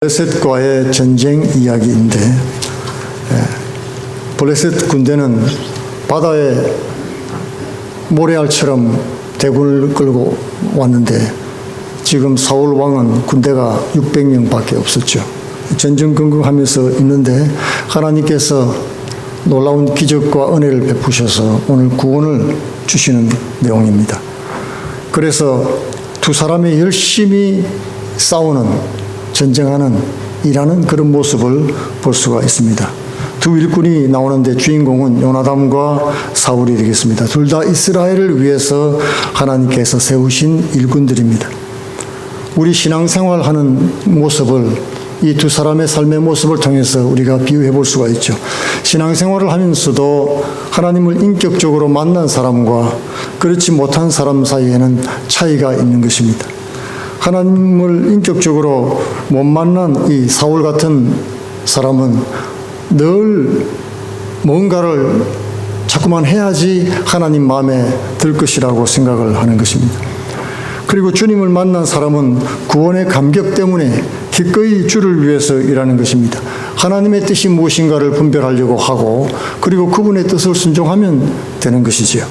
블레셋과의 전쟁 이야기인데, 블레셋 군대는 바다에 모래알처럼 대군을 끌고 왔는데 지금 사울 왕은 군대가 600명밖에 없었죠. 전전긍긍하면서 있는데 하나님께서 놀라운 기적과 은혜를 베푸셔서 오늘 구원을 주시는 내용입니다. 그래서 두 사람이 열심히 싸우는, 전쟁하는, 일하는 그런 모습을 볼 수가 있습니다. 두 일꾼이 나오는데 주인공은 요나단과 사울이 되겠습니다. 둘 다 이스라엘을 위해서 하나님께서 세우신 일꾼들입니다. 우리 신앙생활하는 모습을, 이 두 사람의 삶의 모습을 통해서 우리가 비유해 볼 수가 있죠. 신앙생활을 하면서도 하나님을 인격적으로 만난 사람과 그렇지 못한 사람 사이에는 차이가 있는 것입니다. 하나님을 인격적으로 못 만난 이 사울 같은 사람은 늘 뭔가를 자꾸만 해야지 하나님 마음에 들 것이라고 생각을 하는 것입니다. 그리고 주님을 만난 사람은 구원의 감격 때문에 기꺼이 주를 위해서 일하는 것입니다. 하나님의 뜻이 무엇인가를 분별하려고 하고, 그리고 그분의 뜻을 순종하면 되는 것이지요.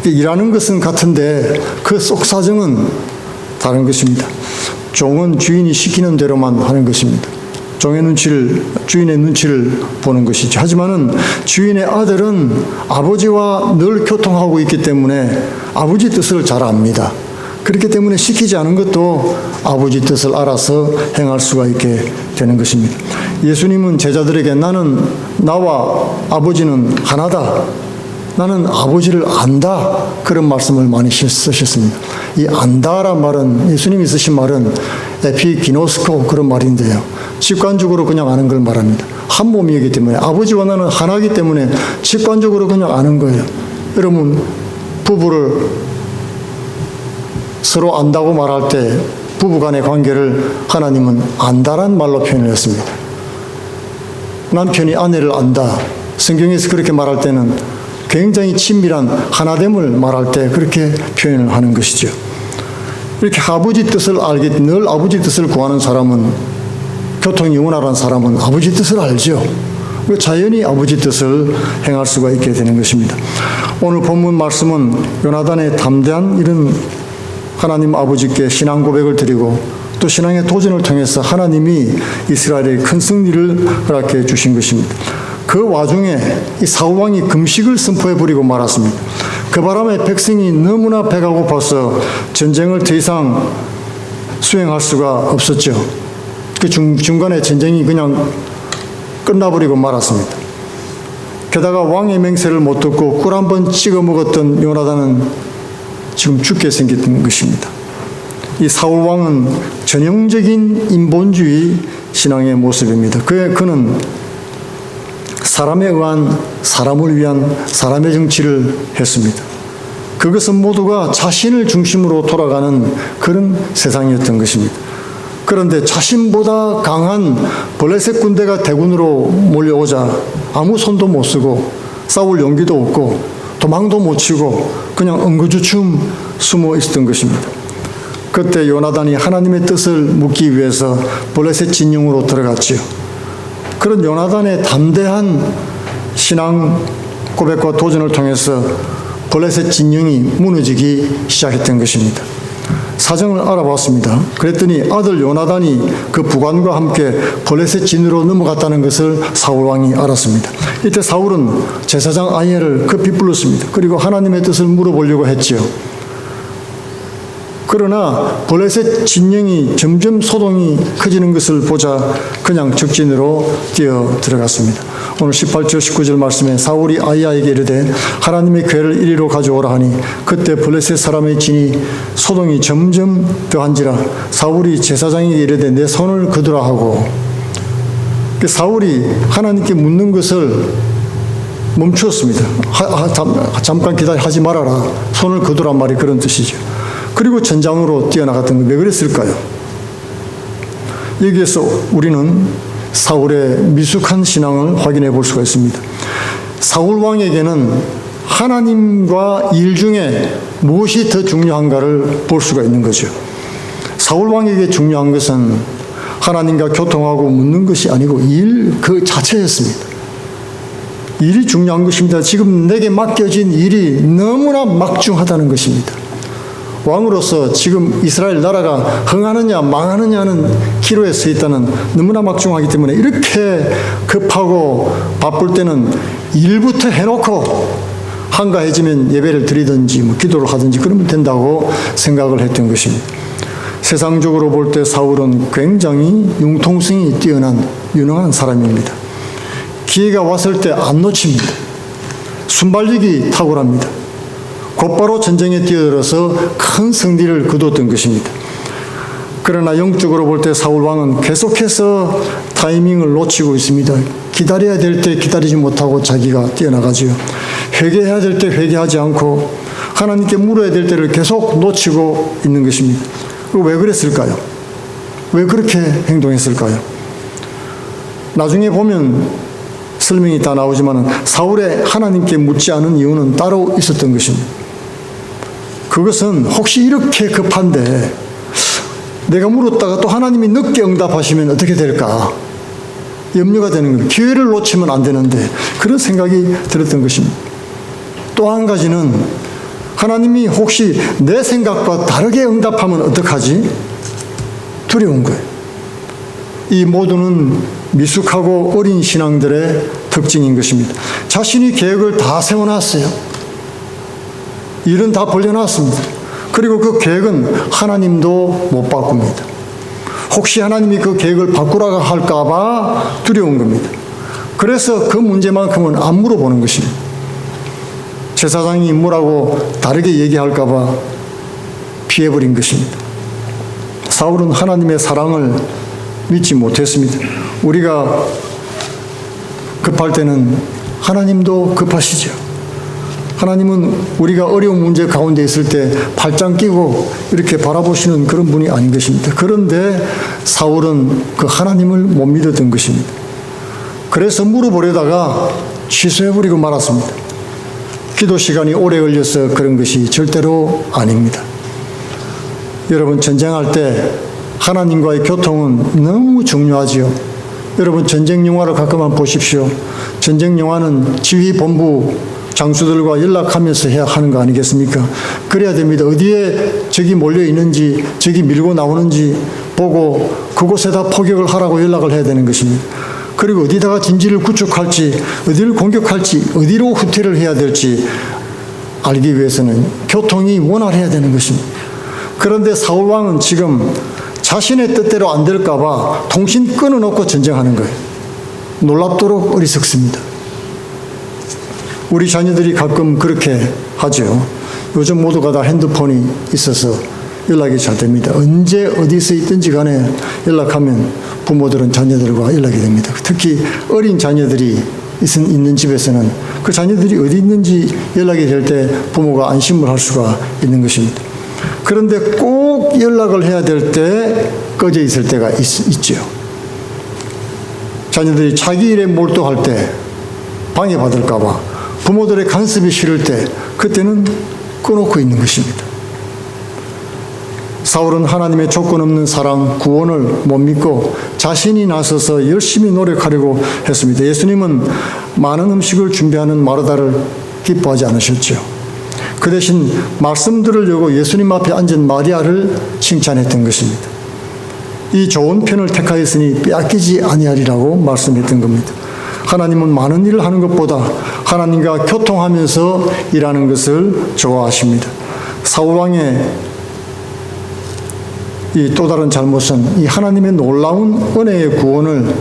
일하는 것은 같은데 그 속사정은 다른 것입니다. 종은 주인이 시키는 대로만 하는 것입니다. 주인의 눈치를 보는 것이죠. 하지만은 주인의 아들은 아버지와 늘 교통하고 있기 때문에 아버지 뜻을 잘 압니다. 그렇기 때문에 시키지 않은 것도 아버지 뜻을 알아서 행할 수가 있게 되는 것입니다. 예수님은 제자들에게 나와 아버지는 하나다, 나는 아버지를 안다, 그런 말씀을 많이 쓰셨습니다. 이 안다란 말은, 예수님이 쓰신 말은 에피기노스코 그런 말인데요, 직관적으로 그냥 아는 걸 말합니다. 한 몸이기 때문에, 아버지와 나는 하나이기 때문에 직관적으로 그냥 아는 거예요. 여러분, 부부를 서로 안다고 말할 때 부부간의 관계를 하나님은 안다란 말로 표현을 했습니다. 남편이 아내를 안다, 성경에서 그렇게 말할 때는 굉장히 친밀한 하나됨을 말할 때 그렇게 표현을 하는 것이죠. 이렇게 아버지 뜻을 알기, 늘 아버지 뜻을 구하는 사람은, 교통이 원활한 사람은 아버지 뜻을 알죠. 그리고 자연히 아버지 뜻을 행할 수가 있게 되는 것입니다. 오늘 본문 말씀은 요나단의 담대한 이런 하나님 아버지께 신앙 고백을 드리고 또 신앙의 도전을 통해서 하나님이 이스라엘에 큰 승리를 허락해 주신 것입니다. 그 와중에 이 사울 왕이 금식을 선포해 버리고 말았습니다. 그 바람에 백성이 너무나 배가 고파서 전쟁을 더 이상 수행할 수가 없었죠. 그 중간에 전쟁이 그냥 끝나버리고 말았습니다. 게다가 왕의 맹세를 못 듣고 꿀 한 번 찍어 먹었던 요나단은 지금 죽게 생겼던 것입니다. 이 사울 왕은 전형적인 인본주의 신앙의 모습입니다. 그는 사람에 의한, 사람을 위한 사람의 정치를 했습니다. 그것은 모두가 자신을 중심으로 돌아가는 그런 세상이었던 것입니다. 그런데 자신보다 강한 블레셋 군대가 대군으로 몰려오자 아무 손도 못 쓰고 싸울 용기도 없고 도망도 못 치고 그냥 엉거주춤 숨어 있었던 것입니다. 그때 요나단이 하나님의 뜻을 묻기 위해서 블레셋 진영으로 들어갔지요. 그런 요나단의 담대한 신앙 고백과 도전을 통해서 블레셋 진영이 무너지기 시작했던 것입니다. 사정을 알아봤습니다. 그랬더니 아들 요나단이 그 부관과 함께 블레셋 진으로 넘어갔다는 것을 사울 왕이 알았습니다. 이때 사울은 제사장 아히엘을 급히 불렀습니다. 그리고 하나님의 뜻을 물어보려고 했지요. 그러나 블레셋 진영이 점점 소동이 커지는 것을 보자 그냥 적진으로 뛰어 들어갔습니다. 오늘 18절 19절 말씀에 사울이 아히야에게 이르되 하나님의 궤를 이리로 가져오라 하니 그때 블레셋 사람의 진이 소동이 점점 더한지라 사울이 제사장에게 이르되 내 손을 거두라 하고, 사울이 하나님께 묻는 것을 멈추었습니다. 잠깐 하지 말아라, 손을 거두란 말이 그런 뜻이죠. 그리고 전장으로 뛰어나갔던 건 왜 그랬을까요? 여기에서 우리는 사울의 미숙한 신앙을 확인해 볼 수가 있습니다. 사울 왕에게는 하나님과 일 중에 무엇이 더 중요한가를 볼 수가 있는 거죠. 사울 왕에게 중요한 것은 하나님과 교통하고 묻는 것이 아니고 일 그 자체였습니다. 일이 중요한 것입니다. 지금 내게 맡겨진 일이 너무나 막중하다는 것입니다. 왕으로서 지금 이스라엘 나라가 흥하느냐 망하느냐는 기로에 서 있다는 너무나 막중하기 때문에 이렇게 급하고 바쁠 때는 일부터 해놓고 한가해지면 예배를 드리든지 기도를 하든지 그러면 된다고 생각을 했던 것입니다. 세상적으로 볼 때 사울은 굉장히 융통성이 뛰어난 유능한 사람입니다. 기회가 왔을 때 안 놓칩니다. 순발력이 탁월합니다. 곧바로 전쟁에 뛰어들어서 큰 승리를 거뒀던 것입니다. 그러나 영적으로 볼 때 사울 왕은 계속해서 타이밍을 놓치고 있습니다. 기다려야 될 때 기다리지 못하고 자기가 뛰어나가지요. 회개해야 될 때 회개하지 않고 하나님께 물어야 될 때를 계속 놓치고 있는 것입니다. 왜 그랬을까요? 왜 그렇게 행동했을까요? 나중에 보면 설명이 다 나오지만 사울의 하나님께 묻지 않은 이유는 따로 있었던 것입니다. 그것은 혹시 이렇게 급한데 내가 물었다가 또 하나님이 늦게 응답하시면 어떻게 될까? 염려가 되는 거예요. 기회를 놓치면 안 되는데 그런 생각이 들었던 것입니다. 또 한 가지는 하나님이 혹시 내 생각과 다르게 응답하면 어떡하지? 두려운 거예요. 이 모두는 미숙하고 어린 신앙들의 특징인 것입니다. 자신이 계획을 다 세워놨어요. 일은 다 벌려놨습니다. 그리고 그 계획은 하나님도 못 바꿉니다. 혹시 하나님이 그 계획을 바꾸라고 할까봐 두려운 겁니다. 그래서 그 문제만큼은 안 물어보는 것입니다. 제사장이 뭐라고 다르게 얘기할까봐 피해버린 것입니다. 사울은 하나님의 사랑을 믿지 못했습니다. 우리가 급할 때는 하나님도 급하시죠. 하나님은 우리가 어려운 문제 가운데 있을 때 팔짱 끼고 이렇게 바라보시는 그런 분이 아닌 것입니다. 그런데 사울은 그 하나님을 못 믿었던 것입니다. 그래서 물어보려다가 취소해버리고 말았습니다. 기도 시간이 오래 걸려서 그런 것이 절대로 아닙니다. 여러분, 전쟁할 때 하나님과의 교통은 너무 중요하지요. 여러분, 전쟁 영화를 가끔만 보십시오. 전쟁 영화는 지휘본부 장수들과 연락하면서 해야 하는 거 아니겠습니까? 그래야 됩니다. 어디에 적이 몰려 있는지, 적이 밀고 나오는지 보고 그곳에다 포격을 하라고 연락을 해야 되는 것입니다. 그리고 어디다가 진지를 구축할지, 어디를 공격할지, 어디로 후퇴를 해야 될지 알기 위해서는 교통이 원활해야 되는 것입니다. 그런데 사울 왕은 지금 자신의 뜻대로 안 될까 봐 통신 끊어놓고 전쟁하는 거예요. 놀랍도록 어리석습니다. 우리 자녀들이 가끔 그렇게 하죠. 요즘 모두가 다 핸드폰이 있어서 연락이 잘 됩니다. 언제 어디서 있든지 간에 연락하면 부모들은 자녀들과 연락이 됩니다. 특히 어린 자녀들이 있는 집에서는 그 자녀들이 어디 있는지 연락이 될 때 부모가 안심을 할 수가 있는 것입니다. 그런데 꼭 연락을 해야 될 때 꺼져 있을 때가 있죠. 자녀들이 자기 일에 몰두할 때 방해받을까 봐 부모들의 간섭이 싫을 때 그때는 꺼놓고 있는 것입니다. 사울은 하나님의 조건 없는 사랑, 구원을 못 믿고 자신이 나서서 열심히 노력하려고 했습니다. 예수님은 많은 음식을 준비하는 마르다를 기뻐하지 않으셨죠. 그 대신 말씀 들으려고 예수님 앞에 앉은 마리아를 칭찬했던 것입니다. 이 좋은 편을 택하였으니 빼앗기지 아니하리라고 말씀했던 겁니다. 하나님은 많은 일을 하는 것보다 하나님과 교통하면서 일하는 것을 좋아하십니다. 사울왕의 이 또 다른 잘못은 이 하나님의 놀라운 은혜의 구원을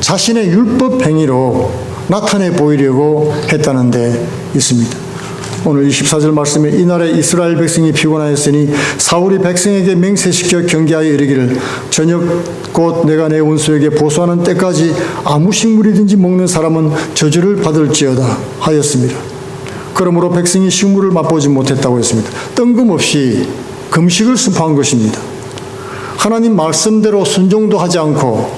자신의 율법 행위로 나타내 보이려고 했다는 데 있습니다. 오늘 24절 말씀에 이날에 이스라엘 백성이 피곤하였으니 사울이 백성에게 맹세시켜 경계하여 이르기를 저녁 곧 내가 내 원수에게 보수하는 때까지 아무 식물이든지 먹는 사람은 저주를 받을지어다 하였습니다. 그러므로 백성이 식물을 맛보지 못했다고 했습니다. 뜬금없이 금식을 선포한 것입니다. 하나님 말씀대로 순종도 하지 않고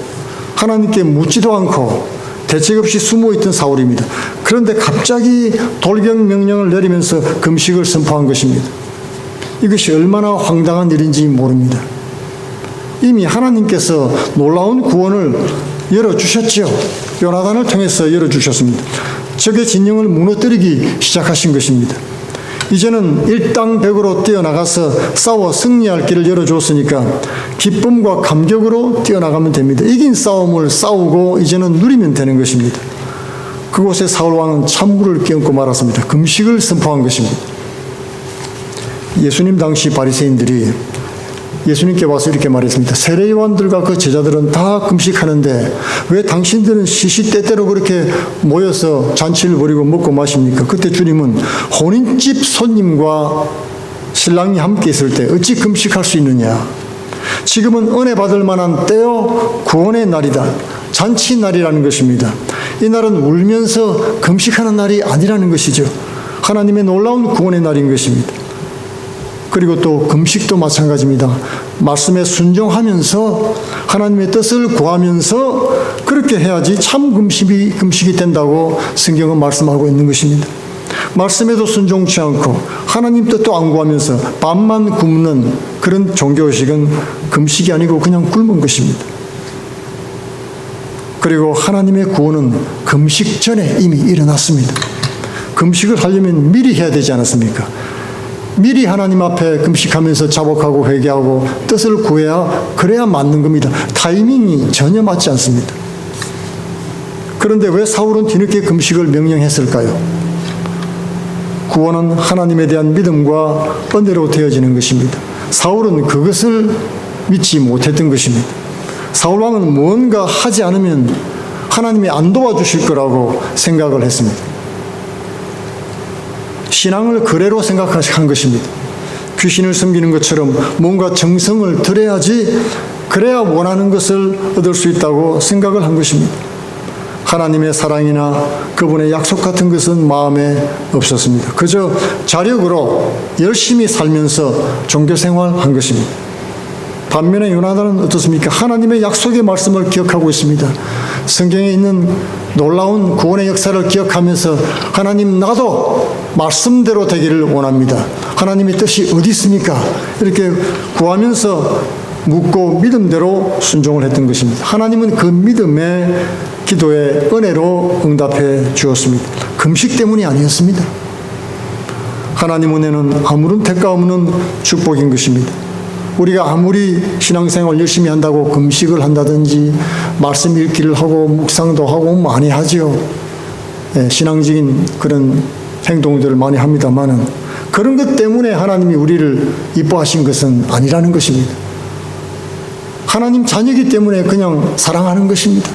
하나님께 묻지도 않고 대책 없이 숨어있던 사울입니다. 그런데 갑자기 돌격 명령을 내리면서 금식을 선포한 것입니다. 이것이 얼마나 황당한 일인지 모릅니다. 이미 하나님께서 놀라운 구원을 열어주셨죠. 요나단을 통해서 열어주셨습니다. 적의 진영을 무너뜨리기 시작하신 것입니다. 이제는 일당백으로 뛰어나가서 싸워 승리할 길을 열어줬으니까 기쁨과 감격으로 뛰어나가면 됩니다. 이긴 싸움을 싸우고 이제는 누리면 되는 것입니다. 그곳에 사울왕은 찬물을 끼얹고 말았습니다. 금식을 선포한 것입니다. 예수님 당시 바리새인들이 예수님께 와서 이렇게 말했습니다. 세례요한들과 그 제자들은 다 금식하는데 왜 당신들은 시시때때로 그렇게 모여서 잔치를 벌이고 먹고 마십니까? 그때 주님은 혼인집 손님과 신랑이 함께 있을 때 어찌 금식할 수 있느냐? 지금은 은혜 받을 만한 때요 구원의 날이다. 잔치 날이라는 것입니다. 이 날은 울면서 금식하는 날이 아니라는 것이죠. 하나님의 놀라운 구원의 날인 것입니다. 그리고 또 금식도 마찬가지입니다. 말씀에 순종하면서 하나님의 뜻을 구하면서 그렇게 해야지 참 금식이 된다고 성경은 말씀하고 있는 것입니다. 말씀에도 순종치 않고 하나님 뜻도 안 구하면서 밥만 굶는 그런 종교의식은 금식이 아니고 그냥 굶은 것입니다. 그리고 하나님의 구원은 금식 전에 이미 일어났습니다. 금식을 하려면 미리 해야 되지 않았습니까? 미리 하나님 앞에 금식하면서 자복하고 회개하고 뜻을 구해야 그래야 맞는 겁니다. 타이밍이 전혀 맞지 않습니다. 그런데 왜 사울은 뒤늦게 금식을 명령했을까요? 구원은 하나님에 대한 믿음과 은혜로 되어지는 것입니다. 사울은 그것을 믿지 못했던 것입니다. 사울왕은 무언가 하지 않으면 하나님이 안 도와주실 거라고 생각을 했습니다. 신앙을 거래로 생각한 것입니다. 귀신을 섬기는 것처럼 뭔가 정성을 들여야지 그래야 원하는 것을 얻을 수 있다고 생각을 한 것입니다. 하나님의 사랑이나 그분의 약속 같은 것은 마음에 없었습니다. 그저 자력으로 열심히 살면서 종교생활한 것입니다. 반면에 요나단은 어떻습니까? 하나님의 약속의 말씀을 기억하고 있습니다. 성경에 있는 놀라운 구원의 역사를 기억하면서 하나님 나도 말씀대로 되기를 원합니다. 하나님의 뜻이 어디 있습니까? 이렇게 구하면서 묻고 믿음대로 순종을 했던 것입니다. 하나님은 그 믿음의 기도에 은혜로 응답해 주었습니다. 금식 때문이 아니었습니다. 하나님 은혜는 아무런 대가 없는 축복인 것입니다. 우리가 아무리 신앙생활 열심히 한다고 금식을 한다든지 말씀 읽기를 하고 묵상도 하고 많이 하지요. 신앙적인 그런 행동들을 많이 합니다만은 그런 것 때문에 하나님이 우리를 이뻐하신 것은 아니라는 것입니다. 하나님 자녀이기 때문에 그냥 사랑하는 것입니다.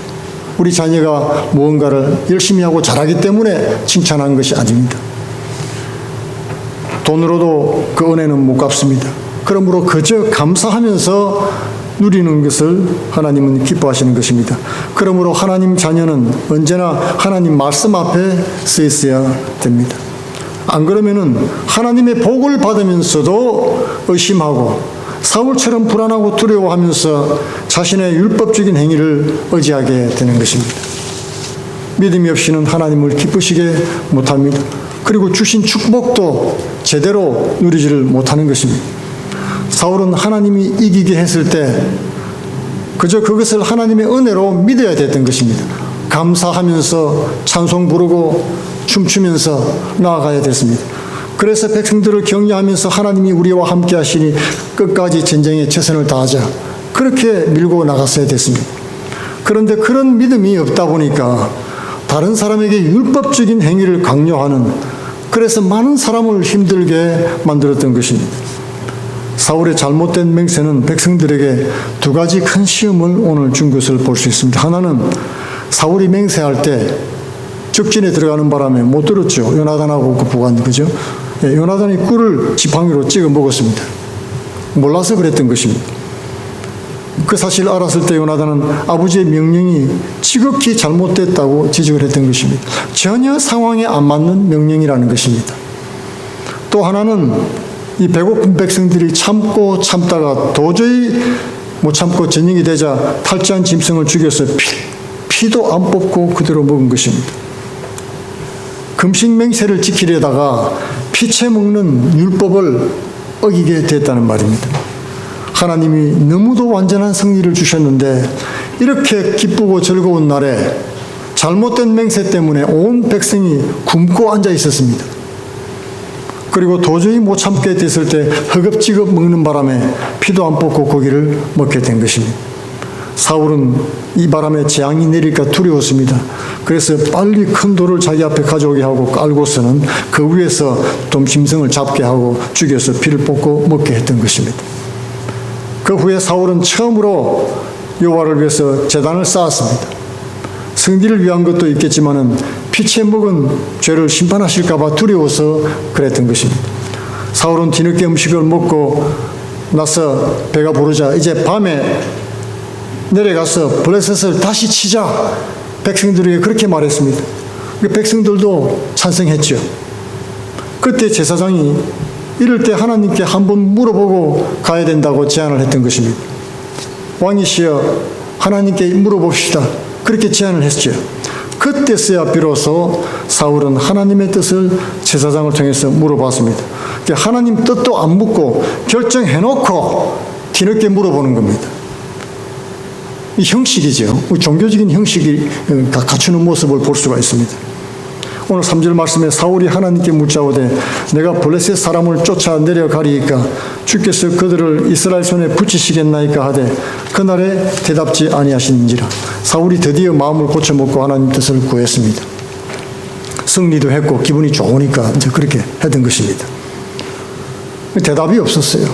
우리 자녀가 무언가를 열심히 하고 잘하기 때문에 칭찬하는 것이 아닙니다. 돈으로도 그 은혜는 못 갚습니다. 그러므로 그저 감사하면서 누리는 것을 하나님은 기뻐하시는 것입니다. 그러므로 하나님 자녀는 언제나 하나님 말씀 앞에 서 있어야 됩니다. 안 그러면은 하나님의 복을 받으면서도 의심하고 사울처럼 불안하고 두려워하면서 자신의 율법적인 행위를 의지하게 되는 것입니다. 믿음이 없이는 하나님을 기쁘시게 못합니다. 그리고 주신 축복도 제대로 누리지를 못하는 것입니다. 사울은 하나님이 이기게 했을 때 그저 그것을 하나님의 은혜로 믿어야 됐던 것입니다. 감사하면서 찬송 부르고 춤추면서 나아가야 됐습니다. 그래서 백성들을 격려하면서 하나님이 우리와 함께 하시니 끝까지 전쟁에 최선을 다하자 그렇게 밀고 나갔어야 됐습니다. 그런데 그런 믿음이 없다 보니까 다른 사람에게 율법적인 행위를 강요하는 그래서 많은 사람을 힘들게 만들었던 것입니다. 사울의 잘못된 맹세는 백성들에게 두 가지 큰 시험을 오늘 준 것을 볼 수 있습니다. 하나는 사울이 맹세할 때 적진에 들어가는 바람에 못 들었죠. 요나단하고 그 부관, 그죠? 요나단이 꿀을 지팡이로 찍어 먹었습니다. 몰라서 그랬던 것입니다. 그 사실을 알았을 때 요나단은 아버지의 명령이 지극히 잘못됐다고 지적을 했던 것입니다. 전혀 상황에 안 맞는 명령이라는 것입니다. 또 하나는 이 배고픈 백성들이 참고 참다가 도저히 못 참고 저녁이 되자 탈취한 짐승을 죽여서 피도 안 뽑고 그대로 먹은 것입니다. 금식 맹세를 지키려다가 피채 먹는 율법을 어기게 됐다는 말입니다. 하나님이 너무도 완전한 승리를 주셨는데 이렇게 기쁘고 즐거운 날에 잘못된 맹세 때문에 온 백성이 굶고 앉아 있었습니다. 그리고 도저히 못 참게 됐을 때 허겁지겁 먹는 바람에 피도 안 뽑고 고기를 먹게 된 것입니다. 사울은 이 바람에 재앙이 내릴까 두려웠습니다. 그래서 빨리 큰 돌을 자기 앞에 가져오게 하고 깔고서는 그 위에서 좀 짐승을 잡게 하고 죽여서 피를 뽑고 먹게 했던 것입니다. 그 후에 사울은 처음으로 여호와를 위해서 제단을 쌓았습니다. 승리를 위한 것도 있겠지만은 피채 먹은 죄를 심판하실까 봐 두려워서 그랬던 것입니다. 사울은 뒤늦게 음식을 먹고 나서 배가 부르자 이제 밤에 내려가서 블레셋을 다시 치자 백성들에게 그렇게 말했습니다. 백성들도 찬성했죠. 그때 제사장이 이럴 때 하나님께 한번 물어보고 가야 된다고 제안을 했던 것입니다. 왕이시여 하나님께 물어봅시다. 그렇게 제안을 했죠. 그때서야 비로소 사울은 하나님의 뜻을 제사장을 통해서 물어봤습니다. 하나님 뜻도 안 묻고 결정해놓고 뒤늦게 물어보는 겁니다. 이 형식이죠. 종교적인 형식이 갖추는 모습을 볼 수가 있습니다. 오늘 3절 말씀에 사울이 하나님께 묻자오되 내가 블레셋 사람을 쫓아 내려가리이까 주께서 그들을 이스라엘 손에 붙이시겠나이까 하되 그날에 대답지 아니하시는지라. 사울이 드디어 마음을 고쳐먹고 하나님 뜻을 구했습니다. 승리도 했고 기분이 좋으니까 이제 그렇게 했던 것입니다. 대답이 없었어요.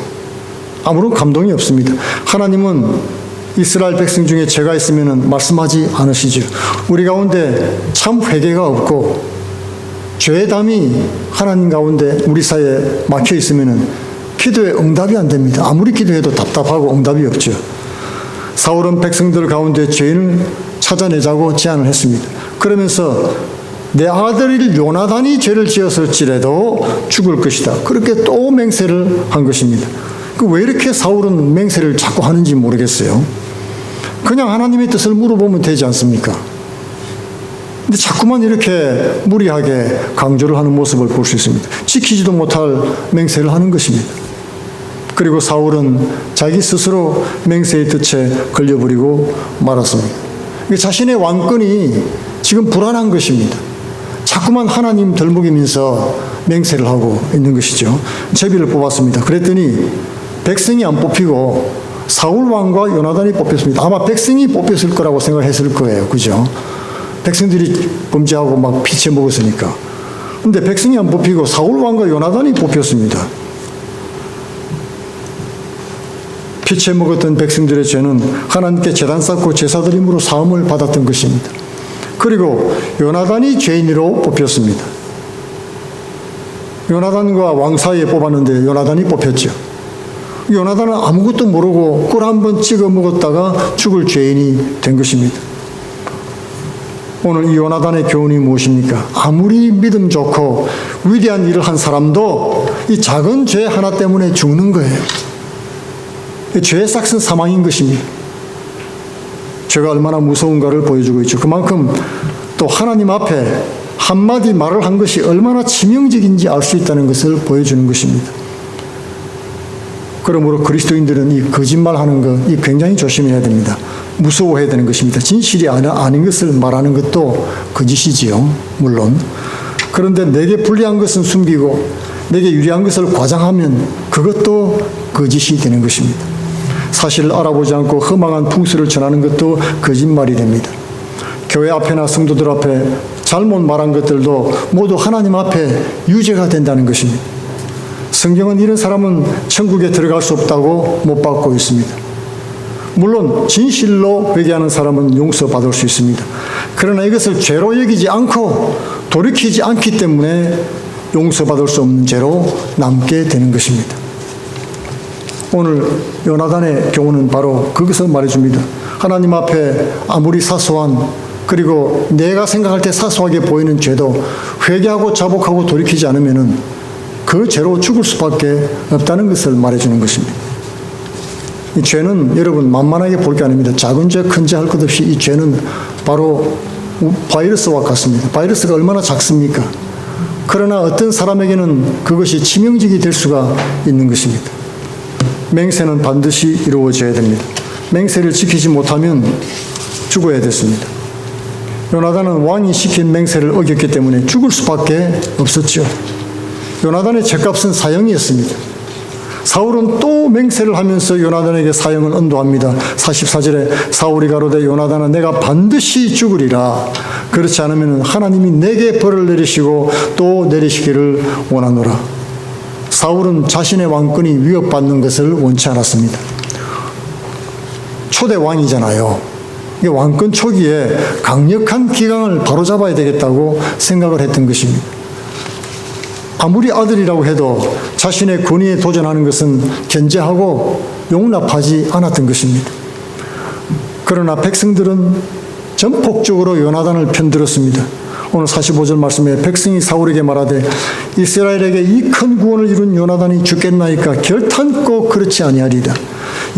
아무런 감동이 없습니다. 하나님은 이스라엘 백성 중에 죄가 있으면 말씀하지 않으시죠. 우리 가운데 참 회개가 없고 죄의 담이 하나님 가운데 우리 사이에 막혀 있으면 기도에 응답이 안 됩니다. 아무리 기도해도 답답하고 응답이 없죠. 사울은 백성들 가운데 죄인을 찾아내자고 제안을 했습니다. 그러면서 내 아들 요나단이 죄를 지었을지라도 죽을 것이다. 그렇게 또 맹세를 한 것입니다. 왜 이렇게 사울은 맹세를 자꾸 하는지 모르겠어요. 그냥 하나님의 뜻을 물어보면 되지 않습니까? 근데 자꾸만 이렇게 무리하게 강조를 하는 모습을 볼 수 있습니다. 지키지도 못할 맹세를 하는 것입니다. 그리고 사울은 자기 스스로 맹세의 뜻에 걸려버리고 말았습니다. 자신의 왕권이 지금 불안한 것입니다. 자꾸만 하나님 덜먹이면서 맹세를 하고 있는 것이죠. 제비를 뽑았습니다. 그랬더니 백성이 안 뽑히고 사울 왕과 요나단이 뽑혔습니다. 아마 백성이 뽑혔을 거라고 생각했을 거예요. 그죠? 백성들이 범죄하고 막 피채 먹었으니까. 근데 백성이 안 뽑히고 사울 왕과 요나단이 뽑혔습니다. 피채 먹었던 백성들의 죄는 하나님께 제단 쌓고 제사 드림으로 사함을 받았던 것입니다. 그리고 요나단이 죄인으로 뽑혔습니다. 요나단과 왕 사이에 뽑았는데 요나단이 뽑혔죠. 요나단은 아무것도 모르고 꿀 한번 찍어 먹었다가 죽을 죄인이 된 것입니다. 오늘 이 요나단의 교훈이 무엇입니까? 아무리 믿음 좋고 위대한 일을 한 사람도 이 작은 죄 하나 때문에 죽는 거예요. 죄의 싹은 사망인 것입니다. 죄가 얼마나 무서운가를 보여주고 있죠. 그만큼 또 하나님 앞에 한마디 말을 한 것이 얼마나 치명적인지 알 수 있다는 것을 보여주는 것입니다. 그러므로 그리스도인들은 이 거짓말하는 것, 이 굉장히 조심해야 됩니다. 무서워해야 되는 것입니다. 진실이 아닌 것을 말하는 것도 거짓이지요. 물론. 그런데 내게 불리한 것은 숨기고 내게 유리한 것을 과장하면 그것도 거짓이 되는 것입니다. 사실을 알아보지 않고 허망한 풍수를 전하는 것도 거짓말이 됩니다. 교회 앞에나 성도들 앞에 잘못 말한 것들도 모두 하나님 앞에 유죄가 된다는 것입니다. 성경은 이런 사람은 천국에 들어갈 수 없다고 못 받고 있습니다. 물론 진실로 회개하는 사람은 용서받을 수 있습니다. 그러나 이것을 죄로 여기지 않고 돌이키지 않기 때문에 용서받을 수 없는 죄로 남게 되는 것입니다. 오늘 요나단의 경우는 바로 그것을 말해줍니다. 하나님 앞에 아무리 사소한 그리고 내가 생각할 때 사소하게 보이는 죄도 회개하고 자복하고 돌이키지 않으면 그 죄로 죽을 수밖에 없다는 것을 말해주는 것입니다. 이 죄는 여러분 만만하게 볼 게 아닙니다. 작은 죄, 큰 죄 할 것 없이 이 죄는 바로 바이러스와 같습니다. 바이러스가 얼마나 작습니까? 그러나 어떤 사람에게는 그것이 치명적이 될 수가 있는 것입니다. 맹세는 반드시 이루어져야 됩니다. 맹세를 지키지 못하면 죽어야 됐습니다. 요나단은 왕이 시킨 맹세를 어겼기 때문에 죽을 수밖에 없었죠. 요나단의 죗값은 사형이었습니다. 사울은 또 맹세를 하면서 요나단에게 사형을 언도합니다. 44절에 사울이 가로되 요나단아 내가 반드시 죽으리라. 그렇지 않으면 하나님이 내게 벌을 내리시고 또 내리시기를 원하노라. 사울은 자신의 왕권이 위협받는 것을 원치 않았습니다. 초대 왕이잖아요. 왕권 초기에 강력한 기강을 바로잡아야 되겠다고 생각을 했던 것입니다. 아무리 아들이라고 해도 자신의 권위에 도전하는 것은 견제하고 용납하지 않았던 것입니다. 그러나 백성들은 전폭적으로 요나단을 편들었습니다. 오늘 45절 말씀에 백성이 사울에게 말하되 이스라엘에게 이 큰 구원을 이룬 요나단이 죽겠나이까 결탄코 그렇지 아니하리다.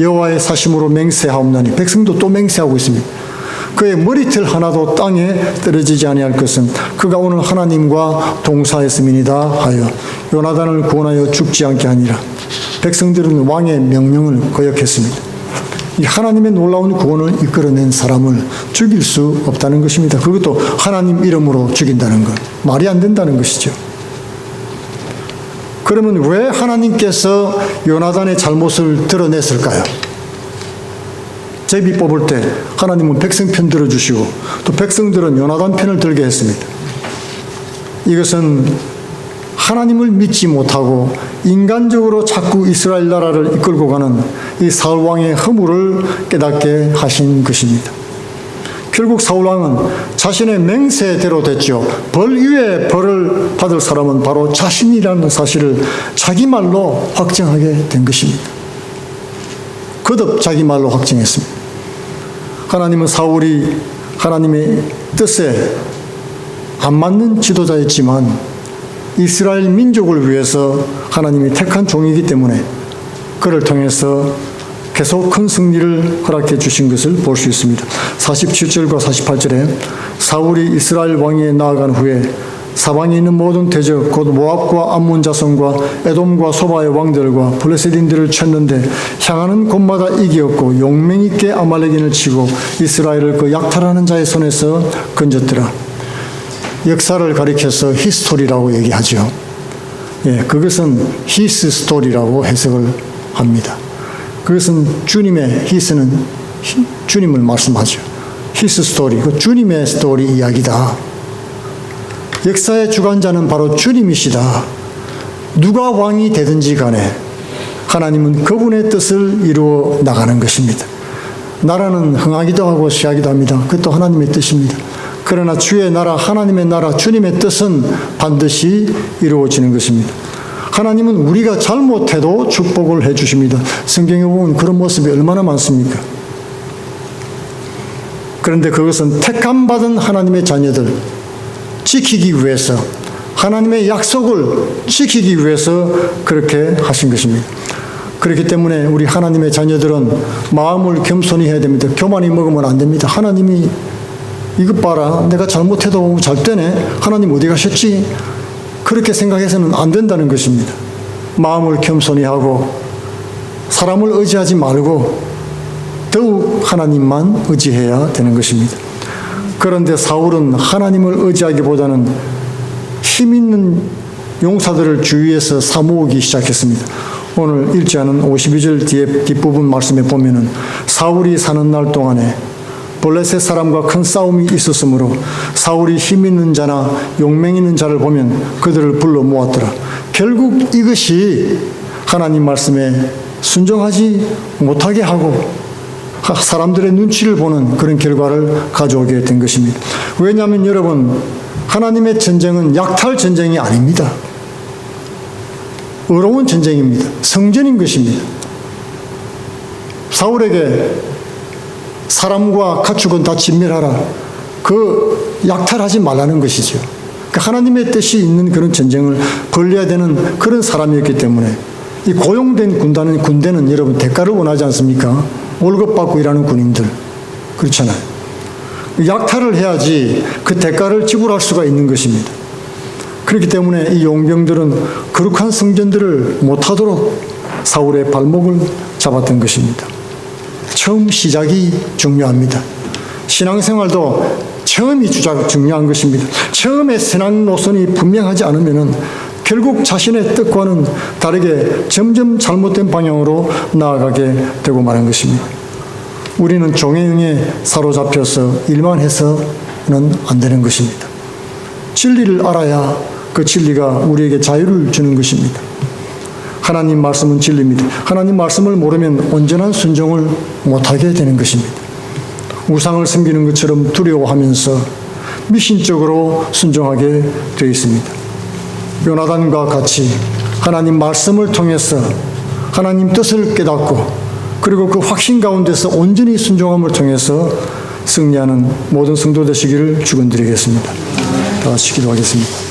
여호와의 사심으로 맹세하옵나니 백성도 또 맹세하고 있습니다. 그의 머리털 하나도 땅에 떨어지지 아니할 것은 그가 오늘 하나님과 동사했음이니이다 하여 요나단을 구원하여 죽지 않게 하니라. 백성들은 왕의 명령을 거역했습니다. 이 하나님의 놀라운 구원을 이끌어낸 사람을 죽일 수 없다는 것입니다. 그것도 하나님 이름으로 죽인다는 것, 말이 안 된다는 것이죠. 그러면 왜 하나님께서 요나단의 잘못을 드러냈을까요? 제비 뽑을 때 하나님은 백성 편 들어주시고 또 백성들은 요나단 편을 들게 했습니다. 이것은 하나님을 믿지 못하고 인간적으로 자꾸 이스라엘 나라를 이끌고 가는 이 사울 왕의 허물을 깨닫게 하신 것입니다. 결국 사울 왕은 자신의 맹세대로 됐죠. 벌 위에 벌을 받을 사람은 바로 자신이라는 사실을 자기 말로 확정하게 된 것입니다. 거듭 자기 말로 확정했습니다. 하나님은 사울이 하나님의 뜻에 안 맞는 지도자였지만 이스라엘 민족을 위해서 하나님이 택한 종이기 때문에 그를 통해서 계속 큰 승리를 허락해 주신 것을 볼 수 있습니다. 47절과 48절에 사울이 이스라엘 왕위에 나아간 후에 사방에 있는 모든 대적 곧 모압과 암몬 자손과 에돔과 소바의 왕들과 블레셋인들을 쳤는데 향하는 곳마다 이기었고 용맹 있게 아말렉인을 치고 이스라엘을 그 약탈하는 자의 손에서 건졌더라. 역사를 가리켜서 히스토리라고 얘기하죠. 그것은 히스 스토리라고 해석을 합니다. 그것은 주님의 히스는 주님을 말씀하죠. 히스 스토리, 그 주님의 스토리 이야기다. 역사의 주관자는 바로 주님이시다. 누가 왕이 되든지 간에 하나님은 그분의 뜻을 이루어 나가는 것입니다. 나라는 흥하기도 하고 쉬하기도 합니다. 그것도 하나님의 뜻입니다. 그러나 주의 나라, 하나님의 나라, 주님의 뜻은 반드시 이루어지는 것입니다. 하나님은 우리가 잘못해도 축복을 해 주십니다. 성경에 보면 그런 모습이 얼마나 많습니까? 그런데 그것은 택함받은 하나님의 자녀들 지키기 위해서, 하나님의 약속을 지키기 위해서 그렇게 하신 것입니다. 그렇기 때문에 우리 하나님의 자녀들은 마음을 겸손히 해야 됩니다. 교만히 먹으면 안 됩니다. 하나님이 이것 봐라, 내가 잘못해도 잘 되네, 하나님 어디 가셨지? 그렇게 생각해서는 안 된다는 것입니다. 마음을 겸손히 하고 사람을 의지하지 말고 더욱 하나님만 의지해야 되는 것입니다. 그런데 사울은 하나님을 의지하기보다는 힘 있는 용사들을 주위에서 사모으기 시작했습니다. 오늘 읽지 않은 52절 뒤에 뒷부분 말씀에 보면은 사울이 사는 날 동안에 블레셋 사람과 큰 싸움이 있었으므로 사울이 힘 있는 자나 용맹 있는 자를 보면 그들을 불러 모았더라. 결국 이것이 하나님 말씀에 순종하지 못하게 하고 사람들의 눈치를 보는 그런 결과를 가져오게 된 것입니다. 왜냐하면 여러분, 하나님의 전쟁은 약탈 전쟁이 아닙니다. 어려운 전쟁입니다. 성전인 것입니다. 사울에게 사람과 가축은 다 진멸하라, 그 약탈하지 말라는 것이죠. 하나님의 뜻이 있는 그런 전쟁을 벌려야 되는 그런 사람이었기 때문에 이 고용된 군대는 여러분 대가를 원하지 않습니까? 월급 받고 일하는 군인들 그렇잖아요. 약탈을 해야지 그 대가를 지불할 수가 있는 것입니다. 그렇기 때문에 이 용병들은 거룩한 성전들을 못하도록 사울의 발목을 잡았던 것입니다. 처음 시작이 중요합니다. 신앙생활도 처음이 중요한 것입니다. 처음에 신앙 노선이 분명하지 않으면 결국 자신의 뜻과는 다르게 점점 잘못된 방향으로 나아가게 되고 마는 것입니다. 우리는 종교형에 사로잡혀서 일만 해서는 안 되는 것입니다. 진리를 알아야 그 진리가 우리에게 자유를 주는 것입니다. 하나님 말씀은 진리입니다. 하나님 말씀을 모르면 온전한 순종을 못하게 되는 것입니다. 우상을 섬기는 것처럼 두려워하면서 미신적으로 순종하게 되어 있습니다. 요나단과 같이 하나님 말씀을 통해서 하나님 뜻을 깨닫고 그리고 그 확신 가운데서 온전히 순종함을 통해서 승리하는 모든 성도 되시기를 축원드리겠습니다. 다 같이 기도하겠습니다.